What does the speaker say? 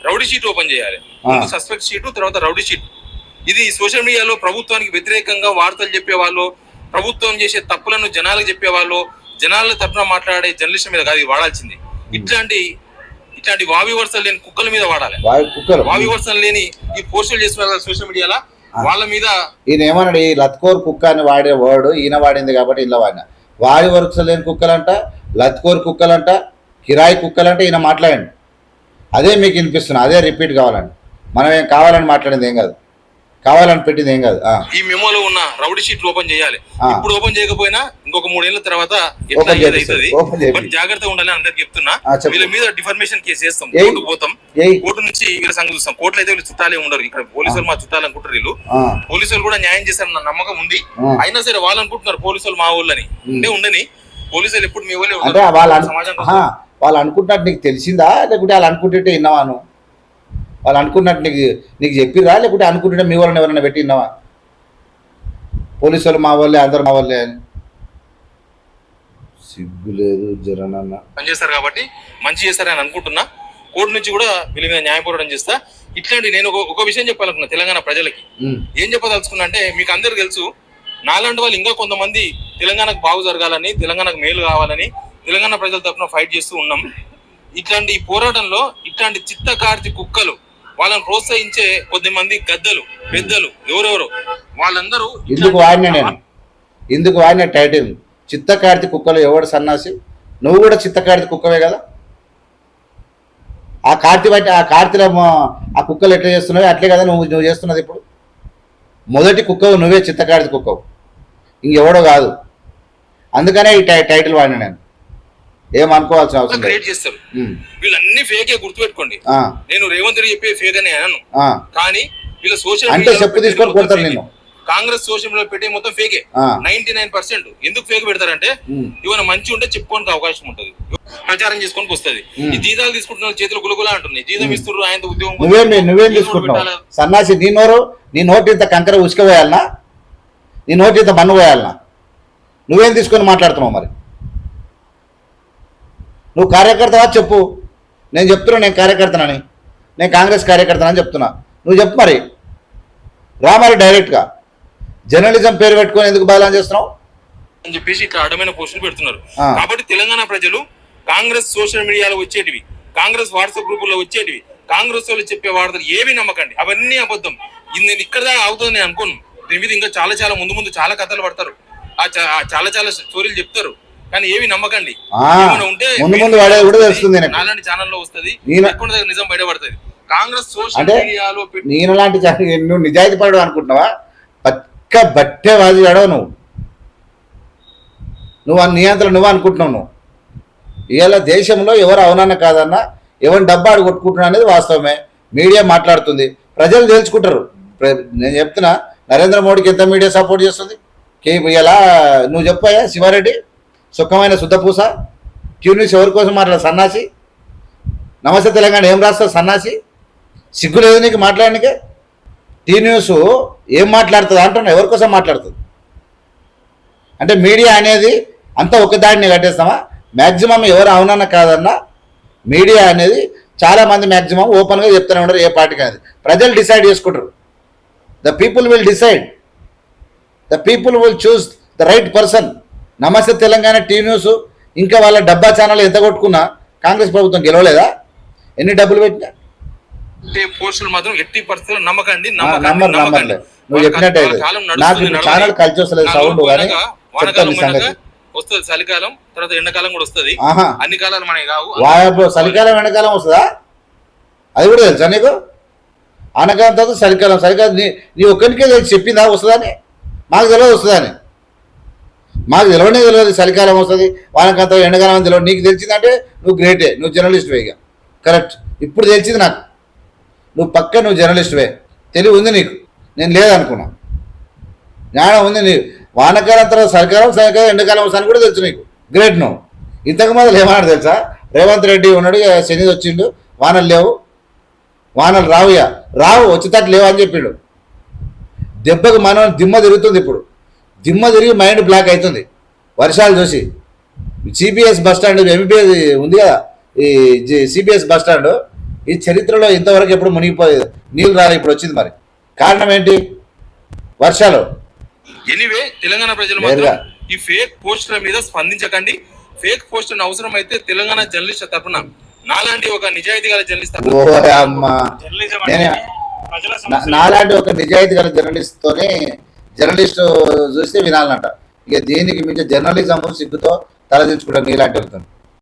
Rowdy sheet open చేయాలి. ముందు suspect sheet, తర్వాత రౌడీ షీట్. ఇది సోషల్ మీడియాలో ప్రభుత్వానికి వ్యతిరేకంగా వార్తలు చెప్పేవాళ్ళు, ప్రభుత్వం చేసే తప్పులను జనాలకు చెప్పేవాళ్ళు, జనాల తరఫున మాట్లాడే జర్నలిస్ట్ మీద కాదు వాడాల్సింది. ఇట్లాంటి వావి వరుసలు లేని కుక్కల మీద వాడాలి. వావి వరుసలు లేని ఈ పోస్టులు చేస్తున్నారు సోషల్ మీడియాలో వాళ్ళ మీద. ఈయన ఏమన్నాడు, ఈ లత్కోర్ కుక్క అని వాడే వర్డ్ ఈయన వాడింది కాబట్టి ఇలా వాడిన. వావి వరుసలు లేని కుక్కలంట, లత్కోర్ కుక్కలంట, కిరాయి కుక్కలంట ఈయన మాట్లాడండి. అదే మీకు వినిపిస్తున్నా, అదే రిపీట్ కావాలండి. మనం ఏం కావాలని మాట్లాడింది ఏం కాదు, కావాలని పెట్టింది ఏం కాదు. ఈ మెమోలో ఉన్న రౌడీ షీట్లు ఓపెన్ చేయాలి. ఇప్పుడు ఓపెన్ చేయకపోయినా ఇంకొక 3 ఏళ్ల తర్వాత జాగ్రత్తగా ఉండాలని అందరికి చెప్తున్నా. వీళ్ళ మీద డిఫర్మేషన్ కేసు వేస్తాం, కోర్టు పోతాం, కోర్టు నుంచి వీళ్ళ సంగతి చూస్తాం. కోర్టులో అయితే వీళ్ళు చుట్టాలే ఉండరు. ఇక్కడ పోలీసులు మా చుట్టాలు అనుకుంటారు. వీళ్ళు పోలీసులు కూడా న్యాయం చేస్తారన్న నమ్మకం ఉంది. అయినా సరే వాళ్ళు అనుకుంటున్నారు పోలీసులు మా ఊళ్ళని. అంటే ఉండని, పోలీసులు ఎప్పుడు మీ ఊళ్ళే ఉంటారు. సమాజం వాళ్ళు అనుకుంటున్నట్టు నీకు తెలిసిందా, లేకుంటే వాళ్ళు అనుకుంటుంటే విన్నావాను? వాళ్ళు అనుకున్నట్టు నీకు చెప్పిరా, లేకుంటే అనుకుంటుంటే మీ వాళ్ళని ఎవరైనా పెట్టినావా? పోలీసు వాళ్ళు మా వాళ్ళే, అందరు మా వాళ్ళే అని సిగ్గు లేదు జరనన్న. పనిచేస్తారు కాబట్టి మంచి చేస్తారని అనుకుంటున్నా. కోర్టు నుంచి కూడా వీళ్ళ మీద న్యాయ పోరాటం చేస్తా. ఇట్లాంటి నేను ఒక విషయం చెప్పాలనుకున్నా తెలంగాణ ప్రజలకి. ఏం చెప్పదలుచుకున్నా అంటే, మీకు అందరు తెలుసు, నాలాంటి వాళ్ళు ఇంకా కొంతమంది తెలంగాణకు బాగు జరగాలని, తెలంగాణకు మేలు కావాలని తెలంగాణ ప్రజల తరఫున ఫైట్ చేస్తూ ఉన్నాం. ఇట్లాంటి పోరాటంలో ఇట్లాంటి చిత్తకార్తి కుక్కలు, వాళ్ళని ప్రోత్సహించే కొద్దిమంది గద్దలు, పెద్దలు ఎవరెవరు వాళ్ళందరూ ఇందుకు వాడిన టైటిల్ చిత్తకార్తి కుక్కలు. ఎవడు సన్నాసి? నువ్వు కూడా చిత్తకార్తి కుక్కవే కదా. ఆ కార్తీ బట్టి ఆ కార్తీలో ఆ కుక్కలు ఎట్లా చేస్తున్నావు అట్లే కదా నువ్వు చేస్తున్నది. ఇప్పుడు మొదటి కుక్కవు నువ్వే, చిత్తకార్తి కుక్కవు, ఇంకెవడో కాదు. అందుకనే ఈ టైటిల్ వాడిన. నేను ఏమనుకోవాల్సిన అవసరం క్రియేట్ చేస్తారు. వీళ్ళన్ని ఫేకే, గుర్తుపెట్టుకోండి. నేను రేవంత్ రెడ్డి చెప్పే ఫేక్ అని అన్నాను, కానీ వీళ్ళ సోషల్ అంటే చెప్పు తీసుకొని కొడతారు. నేను కాంగ్రెస్ సోషల్ మీడియా పెట్టే మొత్తం ఫేకే. 99% ఎందుకు ఫేక్ పెడతారంటే, ఇవన్న మంచి ఉంటే చెప్పుకోనికి అవకాశం ఉంటుంది, ప్రచారం చేసుకోనికి వస్తుంది. ఈ జీతాలు తీసుకుంటున్న చేతులు గులగులా అంటున్నాయి. జీతం ఇస్తున్నారు, ఆయన ఉద్యోగం. నువ్వేం తీసుకుంటున్నావు సన్నాసి? నీ నోటి ఇంత కంకర ఉసుకపోయాలనా? నీ నోటి ఇంత మన్ను పోయాలనా? నువ్వేం తీసుకొని మాట్లాడుతున్నావు? మరి నువ్వు కార్యకర్తవా చెప్పు. నేను చెప్తున్నా నేను కార్యకర్తనని, నేను కాంగ్రెస్ కార్యకర్తనని చెప్తున్నా. నువ్వు చెప్పు మరి, రా మరి డైరెక్ట్గా. జర్నలిజం పేరు పెట్టుకొని ఎందుకు బయలాన్ చేస్తున్నావు అని చెప్పేసి ఇట్లా అడ్డమైన పోస్టులు పెడుతున్నారు. కాబట్టి తెలంగాణ ప్రజలు కాంగ్రెస్ సోషల్ మీడియాలో వచ్చేటివి, కాంగ్రెస్ వాట్సాప్ గ్రూపుల్లో వచ్చేటివి, కాంగ్రెస్ వాళ్ళు చెప్పే వార్తలు ఏవి నమ్మకండి. అవన్నీ అబద్ధం. నేను ఇక్కడ దాకా అవుతుంది నేను అనుకోను. దీని మీద ఇంకా చాలా ముందు చాలా కథలు పడతారు, చాలా స్టోరీలు చెప్తారు, కానీ ఏవి నమ్మకండి. నాలాంటి ఛానల్లో వస్తుంది, నిజం బయటపడుతుంది. కాంగ్రెస్ సోషల్ మీడియాలో నేను లాంటి నువ్వు నిజాయితీ పడవు అనుకుంటున్నావా? పక్క బట్టేవాది అడవు నువ్వు నియంత్రణ నువ్వు అనుకుంటున్నావు. నువ్వు ఇవాళ దేశంలో ఎవరు అవునన్న కాదన్నా, ఎవరిని డబ్బా ఆడు కొట్టుకుంటున్నా అనేది వాస్తవమే. మీడియా మాట్లాడుతుంది, ప్రజలు తెలుసుకుంటారు. నేను చెప్తున్నా, నరేంద్ర మోడీకి ఎంత మీడియా సపోర్ట్ చేస్తుంది? ఇలా నువ్వు చెప్పాయా శివారెడ్డి సుఖమైన శుద్ధపూస ట్యూన్యూస్ ఎవరి కోసం మాట్లాడు సన్నాసి? నమస్తే తెలంగాణ ఏం రాస్తావు సన్నాసి? సిగ్గు లేదు నీకు మాట్లాడడానికే? టీ న్యూస్ ఏం మాట్లాడుతుంది అంటున్నా, ఎవరి కోసం మాట్లాడుతుంది? అంటే మీడియా అనేది అంతా ఒకదాడిని కట్టేస్తామా? మ్యాక్సిమం ఎవరు అవునన్న కాదన్నా మీడియా అనేది చాలామంది మ్యాక్సిమం ఓపెన్గా చెప్తూనే ఉండరు, ఏ పార్టీకి అనేది. ప్రజలు డిసైడ్ చేసుకుంటారు. The people will decide, the people will choose the right person. నమస్తే తెలంగాణ, టీ న్యూస్, ఇంకా వాళ్ళ డబ్బా ఛానల్ ఎంత కొట్టుకున్నా కాంగ్రెస్ ప్రభుత్వం గెలవలేదా? ఎన్ని డబ్బులు పెట్టినా పోస్టులు మాత్రం ఎట్టి పరిస్థితుల్లో నమ్మకండి. నువ్వు చెప్పినట్టు నాకు ఇప్పుడు ఛానల్ కలిసి వస్తలేదు సౌండ్, కానీ వస్తుంది. చలికాలం తర్వాత ఎండాకాలం కూడా వస్తుంది. అన్ని కాలాలు మనకి కావు. చలికాలం ఎండాకాలం వస్తుందా? అది కూడా తెలుసా నీకు? ఆనకాలం తర్వాత చలికాలం నీ ఒక్కరికే చెప్పిందా వస్తుందని? మాకు తెలియదు వస్తుందని. మాకు తెలియదు చలికాలం వస్తుంది, వానకాలం ఎండాకాలం తెలియదు. నీకు తెలిసిందంటే నువ్వు గ్రేటే, నువ్వు జర్నలిస్ట్వే. ఇక కరెక్ట్, ఇప్పుడు తెలిసింది నాకు. నువ్వు జర్నలిస్ట్వే, తెలివి ఉంది నీకు. నేను లేదనుకున్నా, జ్ఞానం ఉంది నీకు. వానకాలం తర్వాత చలికాలం ఎండాకాలం వస్తాను కూడా తెలుసు నీకు. గ్రేట్. నువ్వు ఇంతకు మొదలు ఏమన్నాడు తెలుసా? రేవంత్ రెడ్డి ఉన్నాడు, శని వచ్చిండు, వానలు లేవు, వానలు రావు వచ్చేటట్టు లేవు అని చెప్పిండు. దెబ్బకు మనం దిమ్మ తిరుగుతుంది. ఇప్పుడు దిమ్మ తిరిగి మైండ్ బ్లాక్ అవుతుంది వర్షాలు చూసి. సిబిఎస్ బస్ స్టాండ్, ఎంబీబీఎస్ ఉంది కదా, ఈ సిబిఎస్ బస్ స్టాండ్ ఈ చరిత్రలో ఇంతవరకు ఎప్పుడు మునిగిపోయేది నీళ్ళు రాదు, ఇప్పుడు వచ్చింది. మరి కారణం ఏంటి? వర్షాలు. ఎనీవే తెలంగాణ ప్రజలు నేరుగా. మాత్రం ఈ ఫేక్ పోస్టుల మీద స్పందించకండి. ఫేక్ పోస్టులను అవసరం అయితే తెలంగాణ జర్నలిస్ట్ తరఫున నాలాంటి ఒక నిజాయితీ గల జర్నలిస్ట్ ఓ అమ్మా, నాలాంటి ఒక నిజాయితీ గల జర్నలిస్ట్తోనే జర్నలిస్ట్ చూస్తే వినాలంట. ఇక దీనికి మించి జర్నలిజం సిగ్గుతో తలదించుకుంటారు నీలాంటి వెళ్తాను.